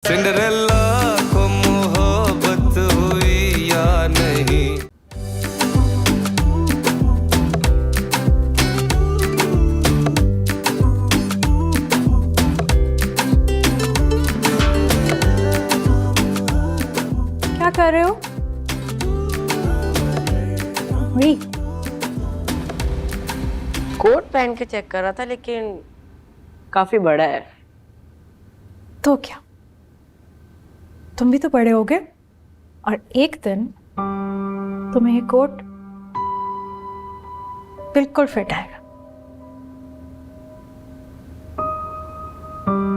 Cinderella को मोहब्बत हुई या नहीं। क्या कर रहे हो? वही कोट पहन के चेक कर रहा था, लेकिन काफी बड़ा है। तो क्या, तुम भी तो बड़े होगे और एक दिन तुम्हें ये कोट बिल्कुल फिट आएगा।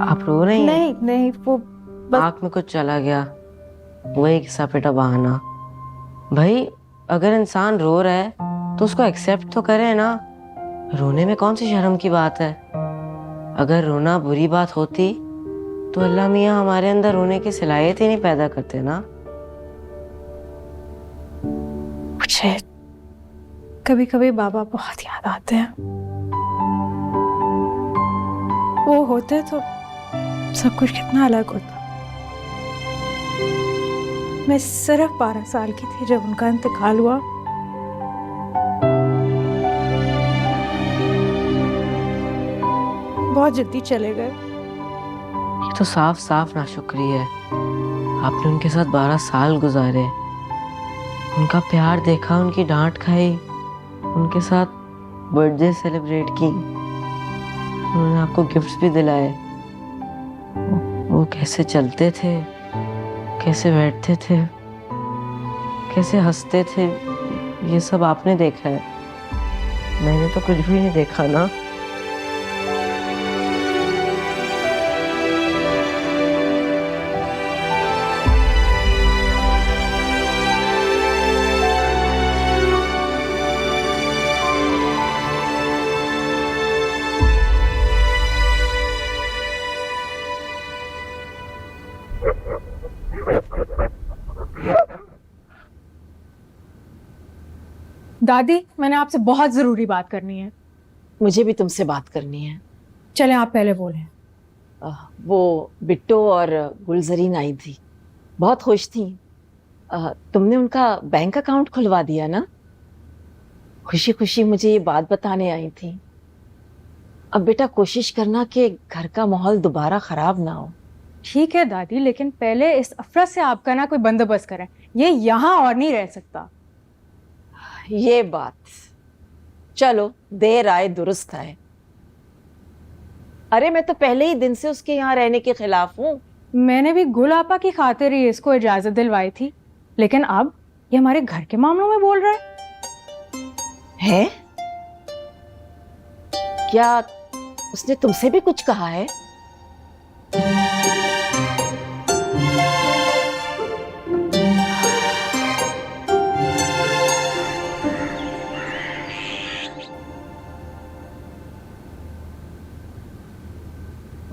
आप रो रही हैं? नहीं नहीं, वो बस आँख में कुछ चला गया, वही घिसा पिटा बहाना। भाई अगर इंसान रो रहा है तो उसको एक्सेप्ट तो करे ना। रोने में कौन सी शर्म की बात है? अगर रोना बुरी बात होती तो अल्लाह मियाँ हमारे अंदर रोने की सलाहियत ही नहीं पैदा करते ना। मुझे कभी कभी बाबा बहुत याद आते हैं। वो होते तो सब कुछ कितना अलग होता। मैं सिर्फ 12 साल की थी जब उनका इंतकाल हुआ। बहुत जल्दी चले गए। ये तो साफ साफ नाशुक्री है। आपने उनके साथ 12 साल गुजारे, उनका प्यार देखा, उनकी डांट खाई, उनके साथ बर्थडे सेलिब्रेट की, उन्होंने आपको गिफ्ट्स भी दिलाए। वो कैसे चलते थे, कैसे बैठते थे, कैसे हंसते थे, ये सब आपने देखा है। मैंने तो कुछ भी नहीं देखा ना। दादी, मैंने आपसे बहुत जरूरी बात करनी है। मुझे भी तुमसे बात करनी है। चलें, आप पहले बोलें। वो बिट्टो और गुलजरीन आई थी, बहुत खुश थी। तुमने उनका बैंक अकाउंट खुलवा दिया ना? खुशी खुशी मुझे ये बात बताने आई थी। अब बेटा कोशिश करना कि घर का माहौल दोबारा खराब ना हो। ठीक है दादी, लेकिन पहले इस अफरत से आपका ना कोई बंदोबस्त करें। ये यहाँ और नहीं रह सकता। ये बात, चलो देर आए दुरुस्त आए। अरे मैं तो पहले ही दिन से उसके यहाँ रहने के खिलाफ हूँ। मैंने भी गुल आपा की खातिर ही इसको इजाजत दिलवाई थी, लेकिन अब ये हमारे घर के मामलों में बोल रहा है। क्या उसने तुमसे भी कुछ कहा है?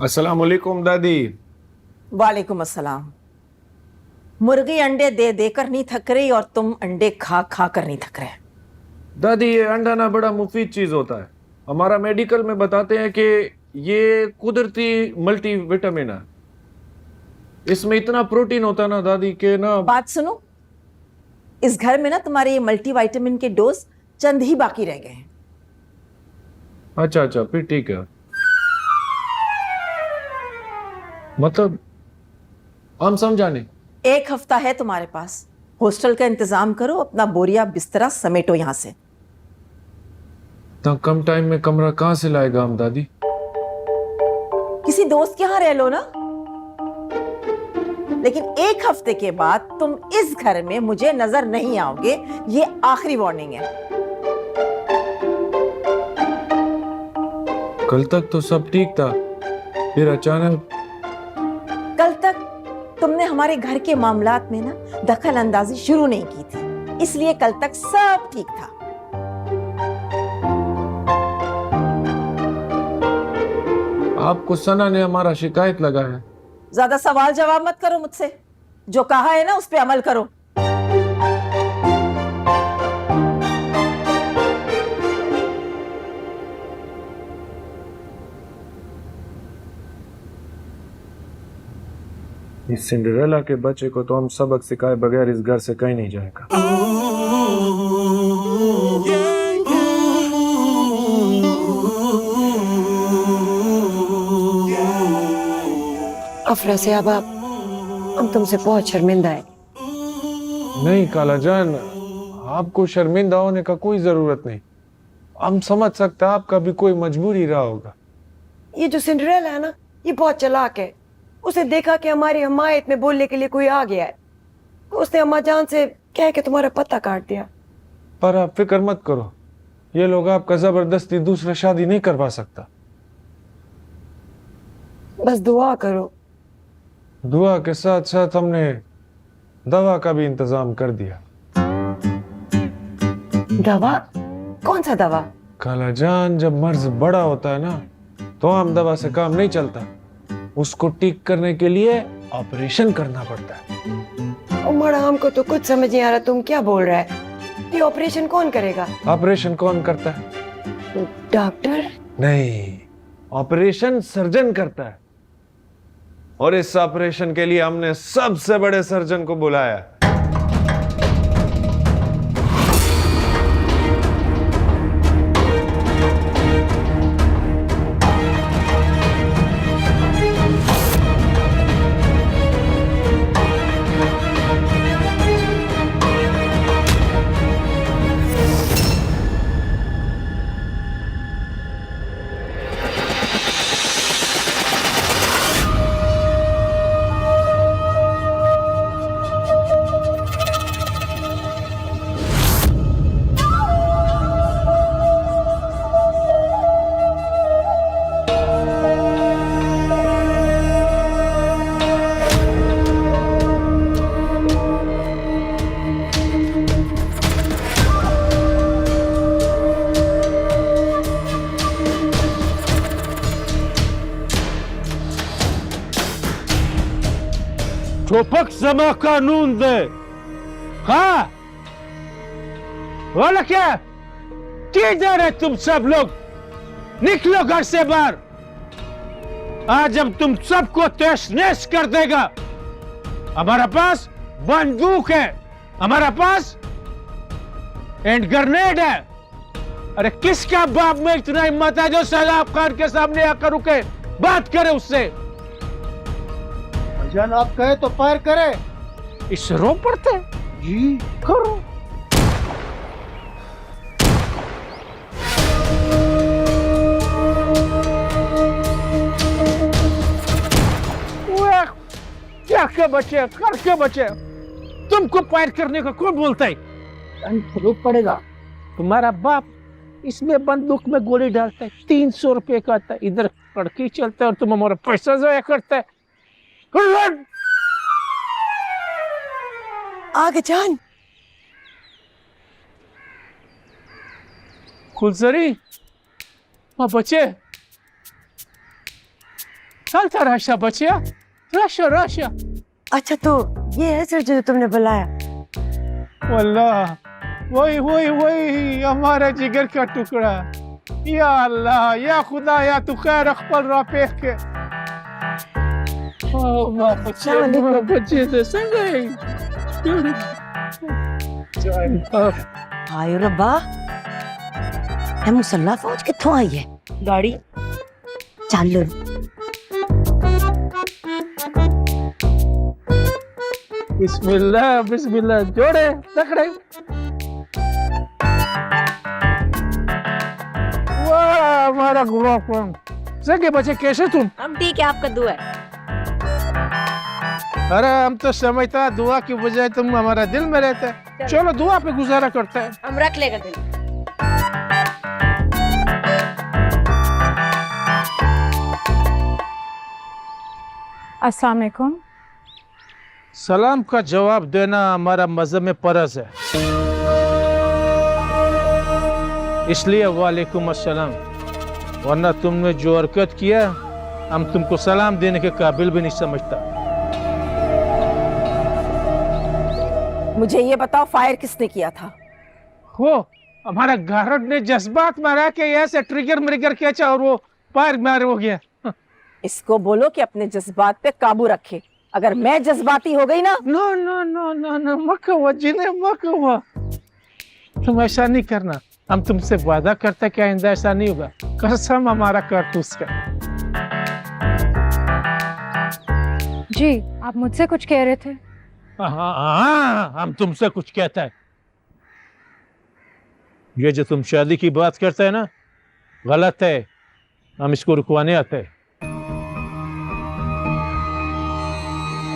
अस्सलाम वालेकुम दादी। वालेकुम अस्सलाम। मुर्गी अंडे दे देकर नहीं थक रही और तुम अंडे खा खा कर नहीं थक रहे। दादी ये अंडा ना बड़ा मुफीद चीज होता है। हमारा मेडिकल में बताते हैं कि ये कुदरती मल्टी विटामिन है। इसमें इतना प्रोटीन होता है ना दादी के ना। बात सुनो, इस घर में ना तुम्हारे ये मल्टीविटामिन के डोज चंद ही बाकी रह गए हैं। अच्छा अच्छा, फिर ठीक है। मतलब हम समझाने। 1 हफ्ता है तुम्हारे पास। हॉस्टल का इंतजाम करो, अपना बोरिया बिस्तरा समेटो यहां से। इतना कम टाइम में कमरा कहाँ से लाएगा हम दादी? किसी दोस्त के यहां रह लो ना। लेकिन 1 हफ्ते के बाद तुम इस घर में मुझे नजर नहीं आओगे, ये आखिरी वार्निंग है। कल तक तो सब ठीक था, फिर अचानक। कल तक तुमने हमारे घर के मामलात में ना दखल अंदाजी शुरू नहीं की थी, इसलिए कल तक सब ठीक था। आपको सना ने हमारा शिकायत लगाया। ज्यादा सवाल जवाब मत करो मुझसे। जो कहा है ना उस पे अमल करो। इस सिंड्रेला के बच्चे को तो हम सबक सिखाए बगैर इस घर से कहीं नहीं जाएगा। अफरा से अब आप हम तुमसे बहुत शर्मिंदा है। नहीं काला जान, आपको शर्मिंदा होने का कोई जरूरत नहीं। हम समझ सकते हैं आपका भी कोई मजबूरी रहा होगा। ये जो सिंड्रेला है ना, ये बहुत चालाक है। उसे देखा कि हमारी हमायत में बोलने के लिए कोई आ गया है, तो उसने अम्मा जान से कह के तुम्हारा पत्ता काट दिया। पर आप फिक्र मत करो, ये लोग आपका जबरदस्ती दूसरा शादी नहीं करवा सकता। बस दुआ करो। दुआ के साथ साथ हमने दवा का भी इंतजाम कर दिया। दवा? कौन सा दवा? खाला जान, जब मर्ज बड़ा होता है ना, तो आम दवा से काम नहीं चलता। उसको ठीक करने के लिए ऑपरेशन करना पड़ता है। उमड़, हमको तो कुछ समझ नहीं आ रहा तुम क्या बोल रहा है। ये ऑपरेशन कौन करेगा? ऑपरेशन कौन करता है? डॉक्टर? नहीं, ऑपरेशन सर्जन करता है। और इस ऑपरेशन के लिए हमने सबसे बड़े सर्जन को बुलाया। ठोपक समा कानून दे। हाँ, बोला क्या? किधर है तुम सब लोग? निकलो घर से बाहर। आज हम तुम सबको तहस नहस कर देगा। हमारा पास बंदूक है, हमारा पास एंड ग्रेनेड है। अरे किसका बाप में इतना हिम्मत है जो सैलाब खान के सामने आकर रुके बात करे उससे? जान आप कहे तो फायर करे। इससे रो पड़ते जी, करो। क्या के बचे, कर के बचे? तुमको फायर करने का कौन बोलता है? रुक पड़ेगा। तुम्हारा बाप इसमें बंदूक में गोली डालता है, 300 रुपए का आता है, इधर कड़की चलता है और तुम हमारा पैसा जाया करता है। आगे जान। गुलजरी, हाँ बचे, चलता राशा बचे, राशा राशा। अच्छा तो ये है सर जो तुमने बुलाया? अल्लाह, वही वही वही हमारे जिगर का टुकड़ा। या अल्लाह, या खुदा, या तू खैर अखबल रा पेख के। बच्चे से संगे हाय रब्बा, है मुसल्ला फौज कित्थों आई है? गाड़ी चल। बिस्मिल्लाह बिस्मिल्लाह, जोड़े तकड़े। वाह हमारा गुलाम। सगे बच्चे कैसे तुम? हम ठीक है, आपका दुआ है। अरे हम तो समझता दुआ की बजाय तुम हमारा दिल में रहते। चलो दुआ पे गुजारा करते हैं। हम रख लेगा दिल। अस्सलाम वालेकुम। सलाम का जवाब देना हमारा मजहब में फर्ज है, इसलिए वालेकुम अस्सलाम। वरना तुमने जो हरकत किया हम तुमको सलाम देने के काबिल भी नहीं समझता। मुझे ये बताओ फायर किसने किया था? हो, हमारा गारद ने जज्बात मारा कि ऐसे ट्रिगर मरिगर किया और वो फायर मार हो गया। इसको बोलो कि अपने जज्बात पे काबू रखे। अगर मैं जज्बाती हो गई ना, no no no no no, मत हुआ जिन्हें, मत हुआ। तुम ऐसा नहीं करना, हम तुमसे वादा करते कि आइंदा ऐसा नहीं होगा। कसम हमारा कारतूस का। जी, आप मुझसे कुछ कह रहे थे? हाँ, हम तुमसे कुछ कहता है। ये जो तुम शादी की बात करते हैं ना, गलत है। हम इसको रुकवाने आते हैं।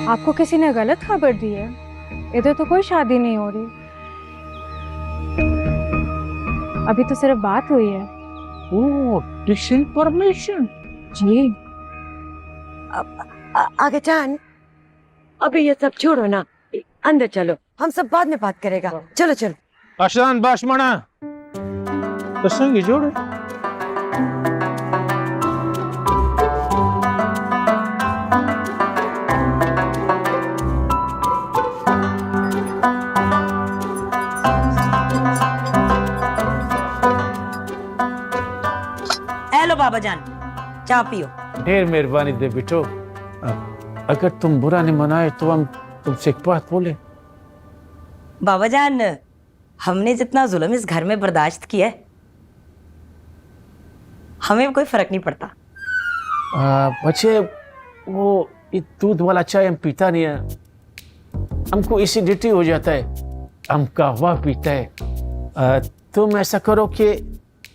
आपको किसी ने गलत खबर दी है? इधर तो कोई शादी नहीं हो रही। अभी तो सिर्फ बात हुई है। ओह, डिसइंफॉर्मेशन। जी, आगे जान, अभी ये सब छोड़ो ना, अंदर चलो, हम सब बाद में बात करेगा। चलो चलो। आसान बाशमणा संगी जोड़े। हेलो बाबा जान, चाय पियो। ढेर मेहरबानी दे बिटो। अगर तुम बुरा नहीं मनाए तो हम तुमसे एक बात बोले। बाबा जान, हमने जितना जुल्म इस घर में बर्दाश्त किया है, हमें कोई फर्क नहीं पड़ता। बच्चे, वो ये दूध वाला चाय हम पीता नहीं है। हमको एसिडिटी हो जाता है। हम कहवा पीते हैं। तुम ऐसा करो कि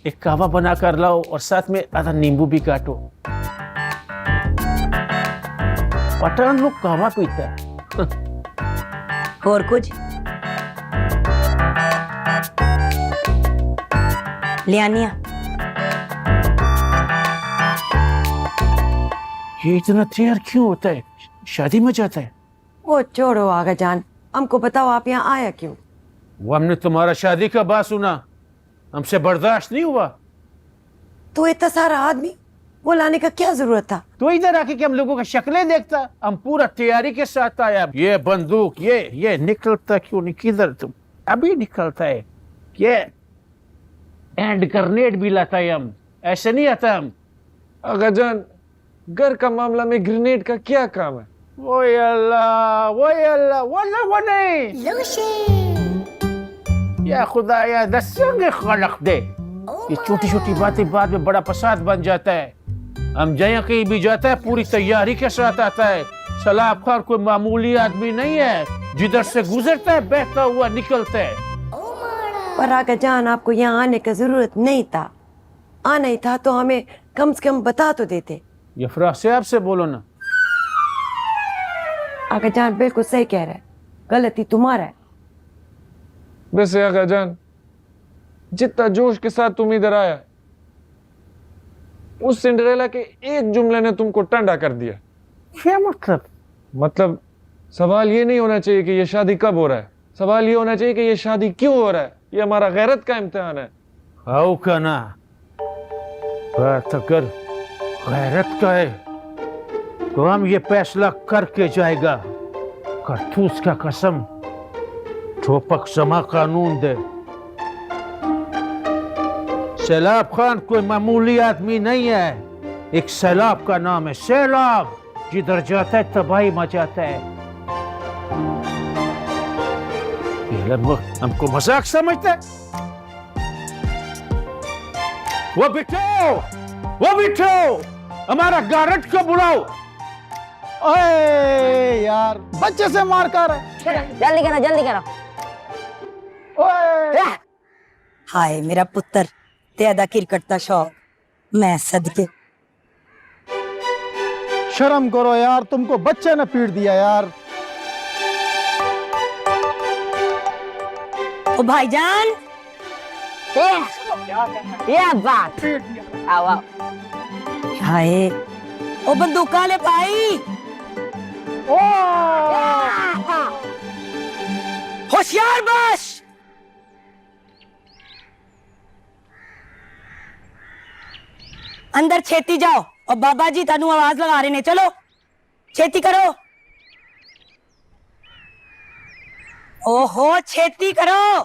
एक कहवा बना कर लाओ और साथ में आधा नींबू भी काटो। पठान लोग कहवा पीता है। और कुछ लियानिया? ये इतना तैयार क्यों होता है? शादी में जाता है। वो छोड़ो आगा जान, हमको बताओ आप यहाँ आया क्यों? वो हमने तुम्हारा शादी का बात सुना, हमसे बर्दाश्त नहीं हुआ। तो इतना सारा आदमी वो लाने का क्या जरूरत था? तो इधर आके कि हम लोगों का शक्लें देखता। हम पूरा तैयारी के साथ आया। ये बंदूक, ये निकलता क्यों नहीं? किधर तुम? अभी निकलता है। ये एंड ग्रेनेड भी लाता है। हम ऐसे नहीं आता हम। आगा जान, घर का मामला में ग्रेनेड का क्या काम है? वो अल्लाह, वो अल्लाह, वो नहीं। या खुदा या दस्संगे खलक दे। ये छोटी छोटी बातें बाद में बड़ा फसाद बन जाता है। हम जहाँ कहीं भी जाता है पूरी तैयारी के साथ आता है। सलाब खान कोई मामूली आदमी नहीं है। जिधर से गुजरता है बहता हुआ निकलता है। पर आगा जान, आपको यहाँ आने का जरूरत नहीं था। आना ही था तो हमें कम से कम बता तो देते। ये फराज से आपसे बोलो ना। आगा जान बिल्कुल सही कह रहा है, गलती तुम्हारा है। वैसे आगा जान, जितना जोश के साथ तुम इधर आया, उस सिंड्रेला के एक जुमले ने तुमको ठंडा कर दिया। क्या मतलब? मतलब सवाल ये नहीं होना चाहिए कि ये शादी कब हो रहा है। सवाल ये होना चाहिए कि ये शादी क्यों हो रहा है। ये हमारा गैरत का इम्तिहान है। आओ का ना, बात अगर गैरत का है तो हम ये फैसला करके जाएगा। करतूस का कसम, ठोपक समा कानून दे। सैलाब खान कोई मामूली आदमी नहीं है। एक सैलाब का नाम है सैलाब। जिधर जाता है तबाही मचाता है। ये लोग हमको मजाक समझते हैं। वो बिठो, हमारा गारद को बुलाओ। ओए यार, बच्चे से मार कर। जल्दी करो, जल्दी करो। हाय मेरा पुत्र, तेदा क्रिकेट का शौक, मैं सदके। शर्म करो यार, तुमको बच्चे ने पीट दिया यार। ओ भाईजान, ये बात। आओ आओ। हाय, ओ बंदूक ले भाई। होशियार बस। अंदर छेती जाओ और बाबा जी तनु आवाज लगा रहे ने। चलो छेती करो। ओहो छेती करो।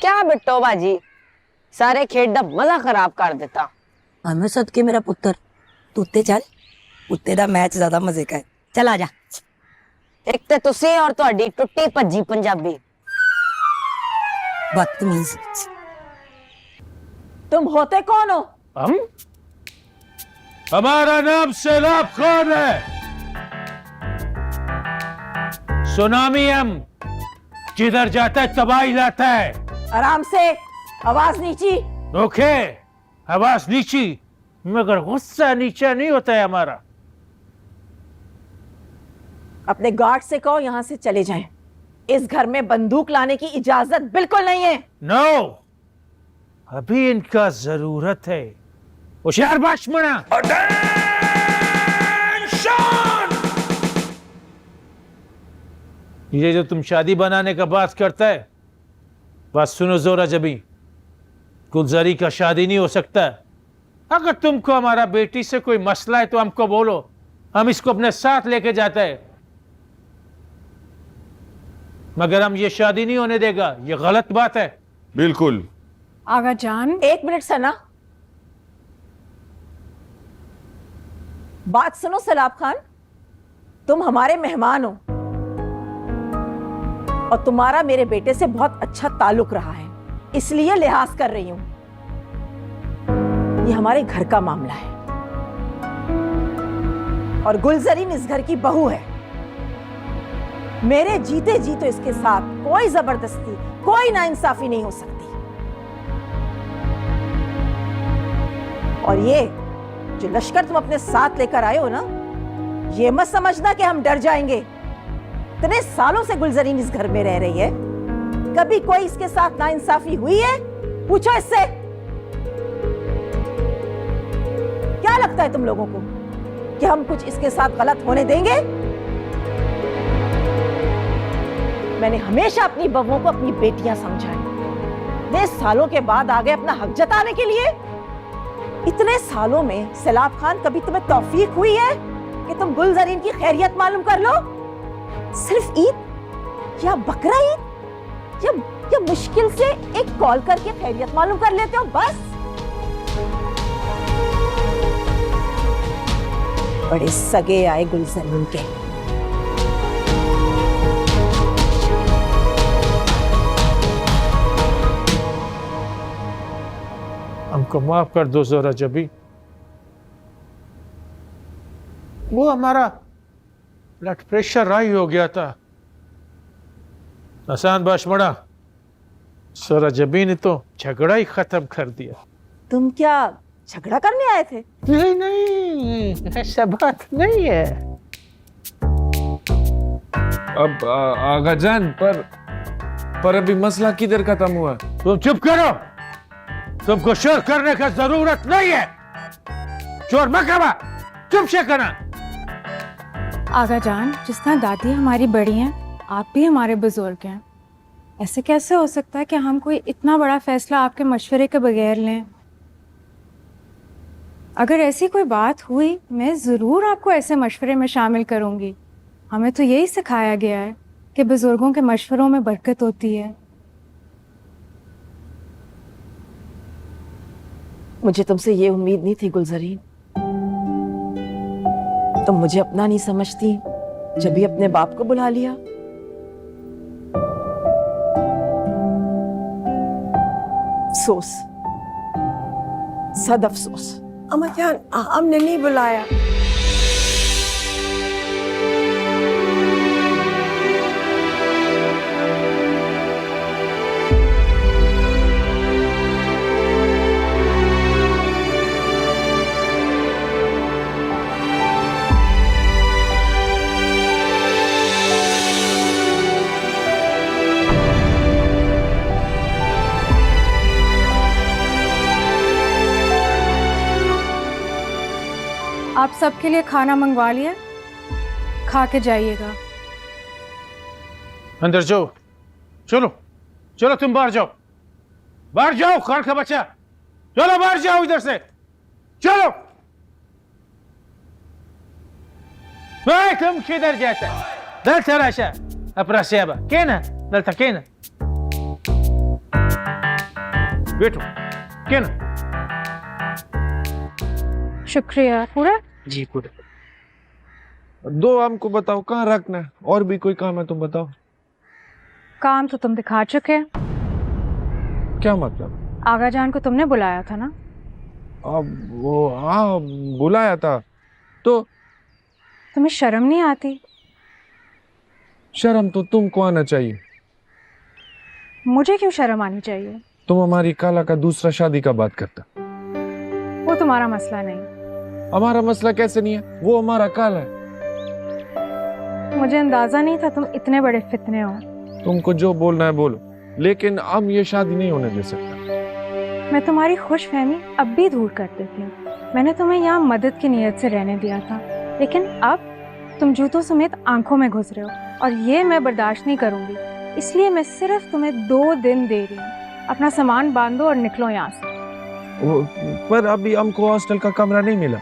क्या बिट्टो बाजी, सारे खेड दा मजा खराब कर देता। हमें सदके मेरा पुत्र तू उत्ते चल उत्ते दा मैच ज्यादा मजे का है चल आ जा एक ते तुसी और ਤੁਹਾਡੀ ਟੁੱਟੀ ਭੱਜੀ ਪੰਜਾਬੀ बदतमीज तुम होते कौन हो? हम? हमारा नाम सैलाब खान है। सुनामी हम जिधर जाता है तबाही लाता है। आराम से, आवाज नीची। ओके, आवाज नीची, मगर गुस्सा नीचा नहीं होता है हमारा। अपने गार्ड से कहो यहाँ से चले जाएं। इस घर में बंदूक लाने की इजाजत बिल्कुल नहीं है। नो, अभी इनका जरूरत है। होशियार बाशमणा, ये जो तुम शादी बनाने का बात करता है, बात सुनो जोरा जबी, गुलजारी का शादी नहीं हो सकता। अगर तुमको हमारा बेटी से कोई मसला है तो हमको बोलो, हम इसको अपने साथ लेके जाते हैं, मगर हम ये शादी नहीं होने देगा। ये गलत बात है। बिल्कुल। आगा जान, एक मिनट सना, बात सुनो सैलाब खान, तुम हमारे मेहमान हो और तुम्हारा मेरे बेटे से बहुत अच्छा ताल्लुक रहा है, इसलिए लिहाज कर रही हूं। ये हमारे घर का मामला है और गुलजरीन इस घर की बहू है। मेरे जीते जी तो इसके साथ कोई जबरदस्ती, कोई नाइंसाफी नहीं हो सकती। और ये जो लश्कर तुम अपने साथ लेकर आए हो ना, ये मत समझना कि हम डर जाएंगे। इतने सालों से गुलजरीन इस घर में रह रही है, कभी कोई इसके साथ नाइंसाफी हुई है? पूछो इससे। क्या लगता है तुम लोगों को कि हम कुछ इसके साथ गलत होने देंगे? मैंने हमेशा अपनी बहुओं को अपनी बेटियां समझा है। इतने सालों के बाद आ गए अपना हक जताने के लिए। इतने सालों में सैलाब खान कभी तुम्हें तौफीक हुई है कि तुम गुलजरीन की खैरियत मालूम कर लो? सिर्फ ईद या बकरा ईद या मुश्किल से एक कॉल करके खैरियत मालूम कर लेते हो बस? बड़े सगे आए गुलजरीन के। हमको माफ कर दो जोरा जबी, वो हमारा ब्लड प्रेशर हाई हो गया था। आसान बाशमणा, जोरा जबी ने तो झगड़ा ही खत्म कर दिया। तुम क्या झगड़ा करने आए थे? नहीं नहीं, ऐसा बात नहीं है। अब आगा जान, पर अभी मसला किधर खत्म हुआ? तुम चुप करो, तुमको शोर करने का जरूरत नहीं है। शोर मत करो, चुप से करना। आगा जान, जिस तरह दादी हमारी बड़ी हैं, आप भी हमारे बुजुर्ग हैं। ऐसे कैसे हो सकता है कि हम कोई इतना बड़ा फैसला आपके मशवरे के बगैर लें? अगर ऐसी कोई बात हुई, मैं ज़रूर आपको ऐसे मशवरे में शामिल करूँगी। हमें तो यही सिखाया गया है कि बुजुर्गों के मशवरों में बरकत होती है। मुझे तुमसे ये उम्मीद नहीं थी गुलजरीन। तुम मुझे अपना नहीं समझती, जब भी अपने बाप को बुला लिया। अफसोस, सद अफसोस। अम्मा जान, हमने नहीं बुलाया। आप सबके लिए खाना मंगवा लिया, खा के जाइएगा। अंदर जाओ, चलो चलो, तुम बाहर जाओ, बाहर जाओ, खान का बच्चा, चलो बाहर जाओ इधर से, चलो। भाई तुम किधर जाता है? दल तराशा अपना सेवा केना, दल केना बैठो, केना शुक्रिया। पूरा? जी पूरे। दो हमको बताओ कहाँ रखना है, और भी कोई काम है तुम बताओ। काम तो तुम दिखा चुके हैं। क्या मतलब? आगा जान को तुमने बुलाया था ना? अब वो हाँ बुलाया था तो। तुम्हें शर्म नहीं आती? शर्म तो तुमको आना चाहिए। मुझे क्यों शर्म आनी चाहिए? तुम हमारी काला का दूसरा शादी का बात करता। वो तुम्हारा मसला नहीं। हमारा मसला कैसे नहीं है? वो हमारा काला है। मुझे अंदाजा नहीं था तुम इतने बड़े फितने हो। तुमको जो बोलना है बोलो, लेकिन हम ये शादी नहीं होने दे सकता। मैं तुम्हारी खुशफहमी अब भी दूर कर देती हूँ। मैंने तुम्हें यहाँ मदद की नीयत से रहने दिया था, लेकिन अब तुम जूतों समेत आंखों में घुस रहे हो, और ये मैं बर्दाश्त नहीं करूँगी। इसलिए मैं सिर्फ तुम्हें 2 दिन दे रही हूँ। अपना सामान बांधो और निकलो यहाँ से। पर अभी हमको हॉस्टल का कमरा नहीं मिला।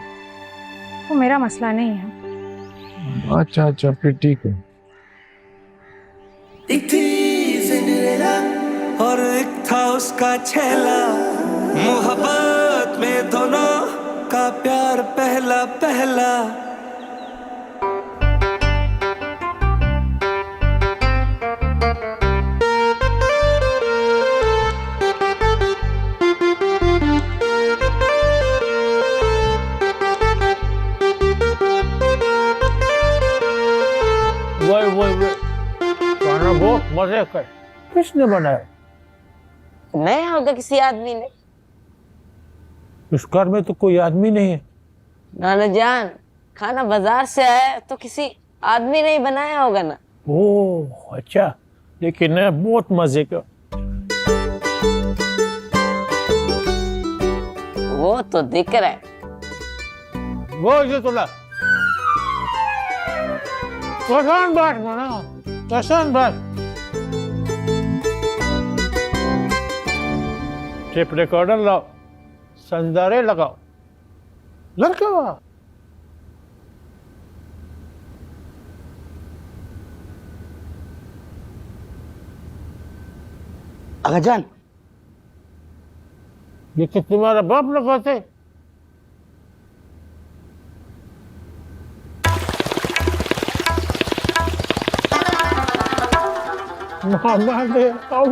वो मेरा मसला नहीं है। अच्छा अच्छा फिर ठीक है। एक थी सिंड्रेला और एक था उसका छेला, मोहब्बत में दोनों का प्यार पहला पहला। वही खाना बहुत मजे का है। किसने बनाया? नया होगा किसी आदमी ने। इस घर में तो कोई आदमी नहीं है। नाना जान, खाना बाजार से आया है तो किसी आदमी ने ही बनाया होगा ना। ओह अच्छा, लेकिन है बहुत मजे का। वो तो दिख रहा है। वो इसे तोला आसान बात माना, आसान बात। टेप रिकॉर्डर लाओ, संदारे लगाओ, लड़के वहां। आगाजान, ये तो तुम्हारा बाप लगाते। मामा दे आओ।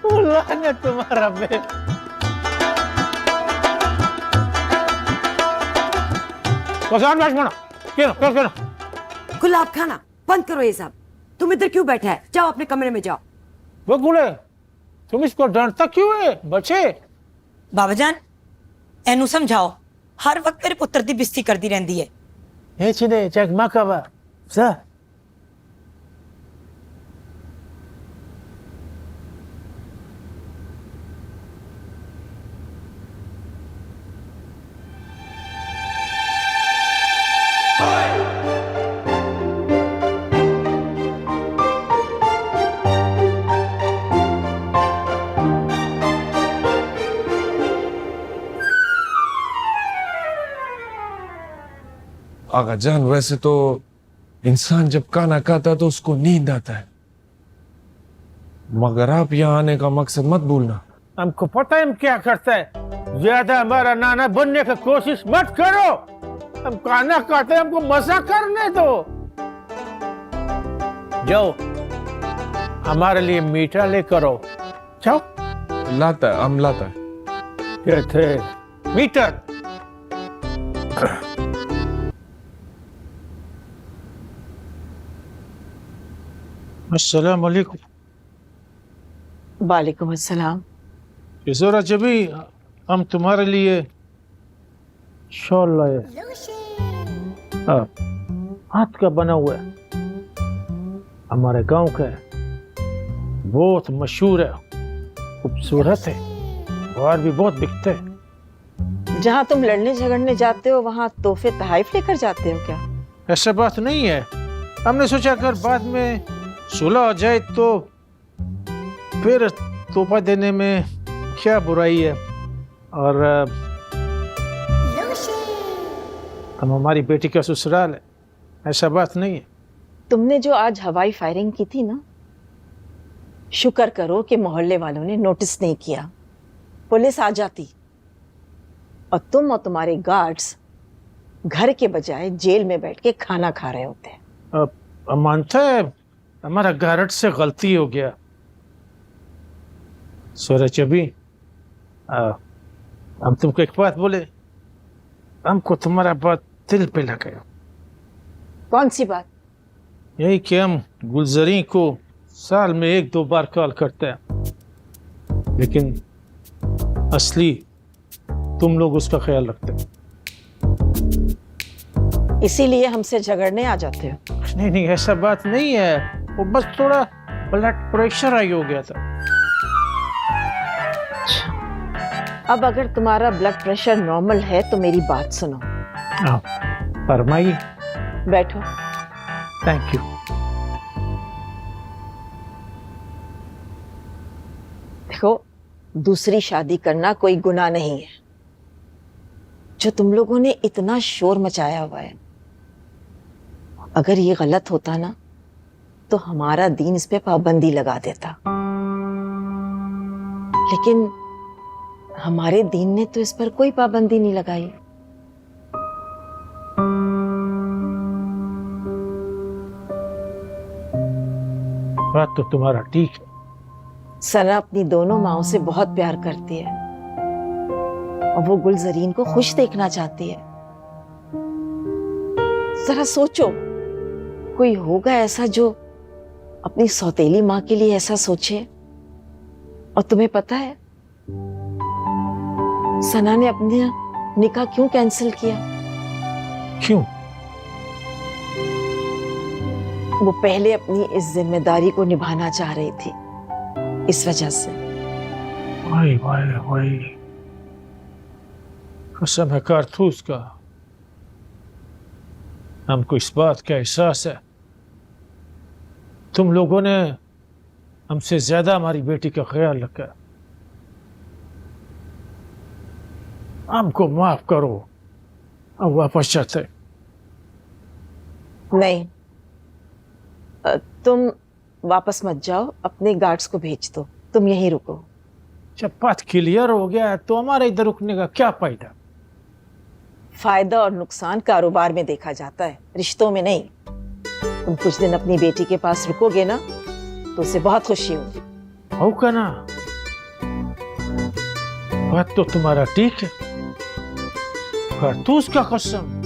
कुर्बान है तुम्हारा बेटा। गुलाब खाना बंद करो ये सब। तुम इधर क्यों बैठा है? जाओ अपने कमरे में जाओ। वो गुले, तुम इसको डांटता क्यों है बच्चे? बाबा जान एनू समझाओ, हर वक्त मेरे पुत्र दी बेइज्जती करदी रहंदी है। ये चीज़ें चकमा कबा सा। आगा जान, वैसे तो इंसान जब खाना खाता है तो उसको नींद आता है, मगर आप यहाँ आने का मकसद मत भूलना। हमको पता है हम क्या करता है। ज्यादा हमारा नाना बनने की कोशिश मत करो। हम खाना खाते हैं, हमको मजा करने दो। जाओ हमारे लिए मीठा लेकर आओ। जाओ। लाता है, हम लाता है। क्या थे मीठा? अस्सलाम वालेकुम। वालेकुम अस्सलाम। किशोरा जबी, हम तुम्हारे लिए शॉल लाए। हाँ, हाथ का बना हुआ है, हमारे गांव का है, बहुत मशहूर है, खूबसूरत है, बाहर भी बहुत बिकते हैं। जहाँ तुम लड़ने झगड़ने जाते हो वहाँ तोहफे तहाइफ लेकर जाते हो क्या? ऐसा बात नहीं है। हमने सोचा अगर बाद में सुलह हो जाए तो फिर तोहफा देने में क्या बुराई है। और हम हमारी बेटी का ससुराल है, ऐसा बात नहीं है। तुमने जो आज हवाई फायरिंग की थी ना, शुक्र करो कि मोहल्ले वालों ने नोटिस नहीं किया, पुलिस आ जाती और तुम और तुम्हारे गार्ड्स घर के बजाय जेल में बैठ के खाना खा रहे होते। अब मानता है हमारा गारड से गलती हो गया। सूरज अभी हम तुमको एक बात बोले, हमको तुम्हारा बात दिल पे लगा। कौन सी बात? यही कि हम गुलजरी को साल में 1-2 बार कॉल करते हैं, लेकिन असली तुम लोग उसका ख्याल रखते हो। इसीलिए हमसे झगड़ने आ जाते हो? नहीं नहीं, ऐसा बात नहीं है, वो बस थोड़ा ब्लड प्रेशर हाई हो गया था। अब अगर तुम्हारा ब्लड प्रेशर नॉर्मल है तो मेरी बात सुनो। फरमाइए। बैठो। Thank you. देखो, दूसरी शादी करना कोई गुनाह नहीं है। जो तुम लोगों ने इतना शोर मचाया हुआ है, अगर ये गलत होता ना तो हमारा दीन इस पे पाबंदी लगा देता, लेकिन हमारे दीन ने तो इस पर कोई पाबंदी नहीं लगाई। बात तो तुम्हारा ठीक है। सना अपनी दोनों माओं से बहुत प्यार करती है और वो गुलजरीन को खुश देखना चाहती है। जरा सोचो, कोई होगा ऐसा जो अपनी सौतेली माँ के लिए ऐसा सोचे? और तुम्हें पता है सना ने अपने निकाह क्यों कैंसिल किया? क्यों? वो पहले अपनी इस जिम्मेदारी को निभाना चाह रही थी, इस वजह से। वाई वाई वाई, कसम है कारतूस का। हमको इस बात का एहसास है तुम लोगों ने हमसे ज्यादा हमारी बेटी का ख्याल रखा। हमको माफ करो, अब वापस चलते। नहीं, तुम वापस मत जाओ, अपने गार्ड्स को भेज दो, तुम यहीं रुको। जब बात क्लियर हो गया तो हमारे इधर रुकने का क्या फायदा? फायदा और नुकसान कारोबार में देखा जाता है, रिश्तों में नहीं। तुम कुछ दिन अपनी बेटी के पास रुकोगे ना तो उसे बहुत खुशी होगी। होगा ना, बात तो तुम्हारा ठीक है, कारतूस का कसम।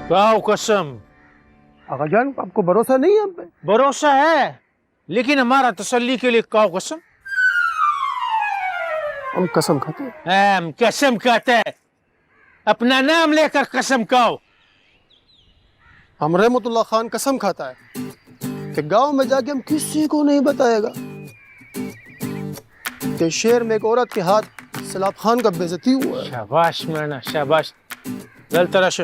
काओ कसम। आका जान, आपको भरोसा नहीं है हम पे? भरोसा है, लेकिन हमारा तसल्ली के लिए काओ कसम। हम कसम खाते हैं। हम कसम खाते हैं, अपना नाम लेकर कसम खाओ। हम रहमतुल्लाह खान कसम खाता है कि गांव में जाके हम किसी को नहीं बताएगा कि शहर में एक औरत के हाथ सलाब खान का बेइज्जती हुआ है। शाबाश मरना, शाबाश। जल तरश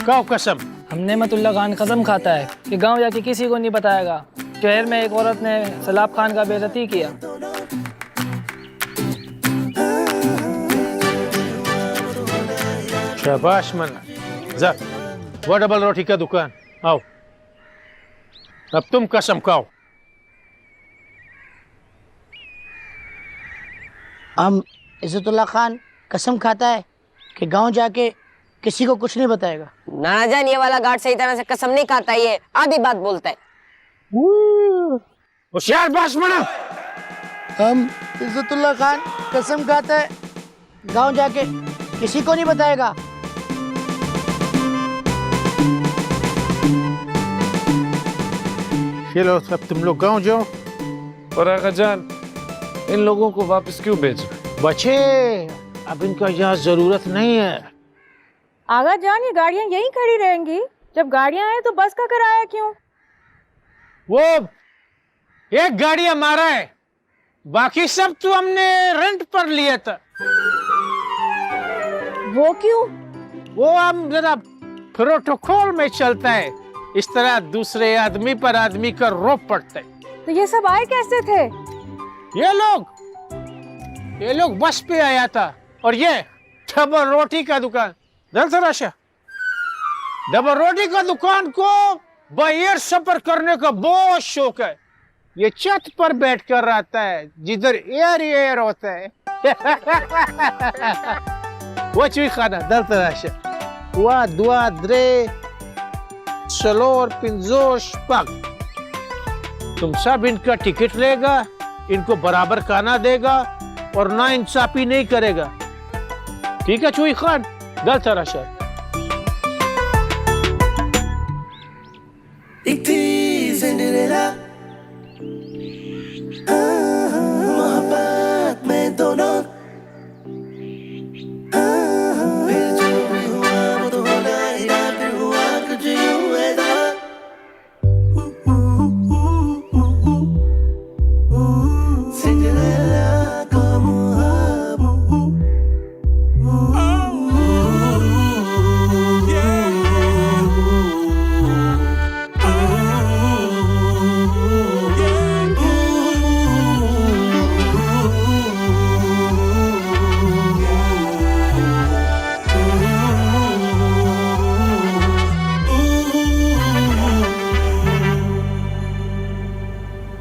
काओ कसम। हमने मतुल्ला खान कसम खाता है कि गांव जाके किसी को नहीं बताएगा शहर में एक औरत ने सलाब खान का बेइज्जती किया। शाबाश मन्ना, जा वो डबल रोटी का दुकान आओ, अब तुम कसम खाओ। हम इज्जतुल्लाह खान कसम खाता है कि गांव जाके किसी को कुछ नहीं बताएगा। नाना जान, ये वाला गार्ड सही तरह से कसम नहीं खाता, ये आधी बात बोलता है। होशियार बाश मना। हम इज्जतुल्लाह खान कसम खाता है गांव जाके किसी को नहीं बताएगा। चलो अब तुम लोग गांव जाओ। और आका जान, इन लोगों को वापस क्यों भेजा? बचे, अब इनका यहाँ जरूरत नहीं है। आगा जान, ये गाड़ियाँ यहीं खड़ी रहेंगी? जब गाड़ियाँ हैं तो बस का किराया क्यों? वो एक गाड़ी हमारा है, बाकी सब तो हमने रेंट पर लिया था। वो क्यों? वो हम जरा प्रोटोकॉल में चलता है, इस तरह दूसरे आदमी पर आदमी का रोप पड़ता है। तो ये सब आए कैसे थे? ये लोग बस पे आया था, और ये डबल रोटी का दुकान, दलतराशा डबल रोटी का दुकान को बाहर सफर करने का बहुत शौक है। ये छत पर बैठकर रहता है जिधर एयर होता है। वो चुई खाना दलतराशा वा दुआ द्रे सलोर पिंजोश पग, तुम सब इनका टिकट लेगा, इनको बराबर खाना देगा और ना इंसाफी नहीं करेगा। ठीक है चुई खान दलतराशा। एक थी सिंड्रेला, मोहब्बत में दोनों, फिर जो भी हुआ वो तो होना ही था, फिर हुआ कुछ यूं ऐसा। सिंड्रेला का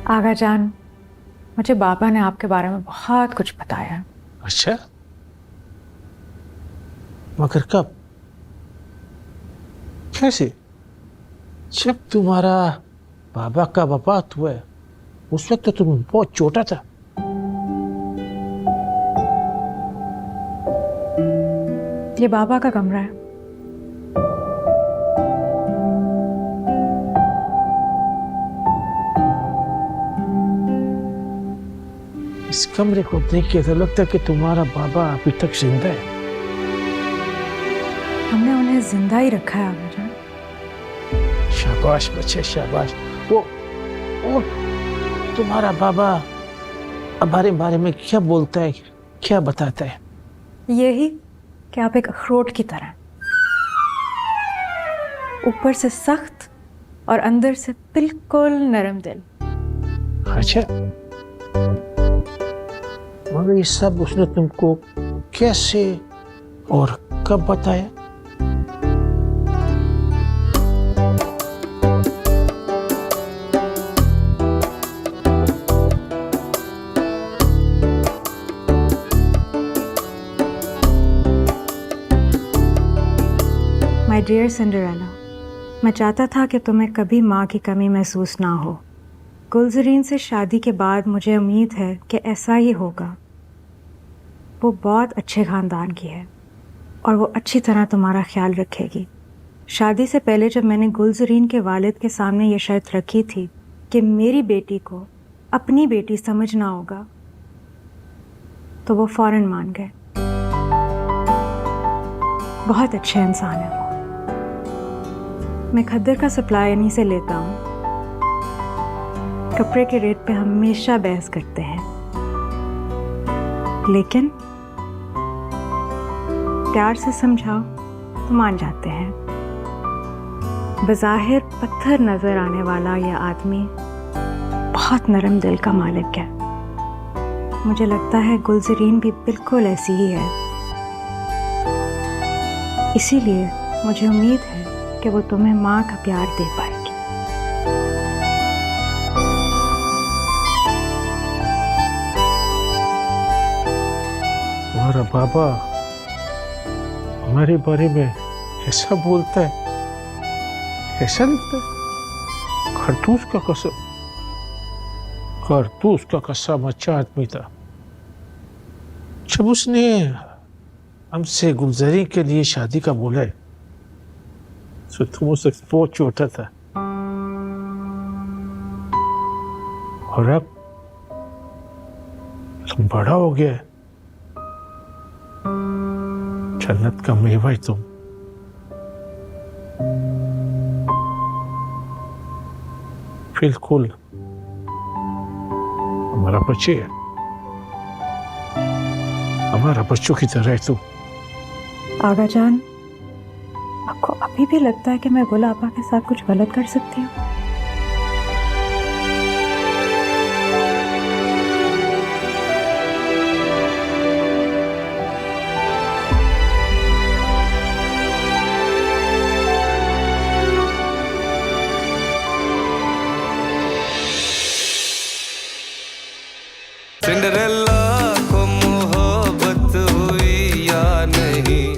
आगा जान, मुझे बाबा ने आपके बारे में बहुत कुछ बताया। अच्छा, मगर कब, कैसे? जब तुम्हारा बाबा का वफात हुआ उस वक्त तो तुम बहुत छोटा था। ये बाबा का कमरा है। इस कमरे को देख के तो लगता है कि तुम्हारा बाबा अभी तक जिंदा है। हमने उन्हें जिंदा ही रखा है आगा जान। शाबाश बच्चे शाबाश। वो तुम्हारा बाबा हमारे बारे में क्या बोलता है, क्या बताता है? यही कि आप एक अखरोट की तरह, ऊपर से सख्त और अंदर से बिल्कुल नरम दिल। अच्छा, मगर ये सब उसने तुमको कैसे और कब बताया? माय डियर सिंड्रेला, मैं चाहता था कि तुम्हें कभी माँ की कमी महसूस ना हो। गुलजरीन से शादी के बाद मुझे उम्मीद है कि ऐसा ही होगा। वो बहुत अच्छे ख़ानदान की है और वो अच्छी तरह तुम्हारा ख्याल रखेगी। शादी से पहले जब मैंने गुलजरीन के वालिद के सामने ये शर्त रखी थी कि मेरी बेटी को अपनी बेटी समझना होगा, तो वो फ़ौरन मान गए। बहुत अच्छे इंसान है वो। मैं खद्दर का सप्लाई इन्हीं से लेता हूँ। कपड़े के रेट पे हमेशा बहस करते हैं, लेकिन प्यार से समझाओ तो मान जाते हैं। बज़ाहिर पत्थर नजर आने वाला यह आदमी बहुत नरम दिल का मालिक है। मुझे लगता है गुलजरीन भी बिल्कुल ऐसी ही है। इसीलिए मुझे उम्मीद है कि वो तुम्हें माँ का प्यार दे पाएगी। तुम्हारा बाबा हमारे बारे में ऐसा बोलता है, ऐसा लगता है खरतूस का कसम, खरतूस का कसम अच्छा आदमी था। जब उसने हमसे गुलजरी के लिए शादी का बोला है तो तुम उस वक्त बहुत छोटा था, और अब तुम बड़ा हो गया है। जन्नत का मेवा है तुम। बिल्कुल हमारा बच्चे है, हमारा बच्चों की तरह है तुम। आगा जान, आपको अभी भी लगता है कि मैं गुल आपा के साथ कुछ गलत कर सकती हूँ।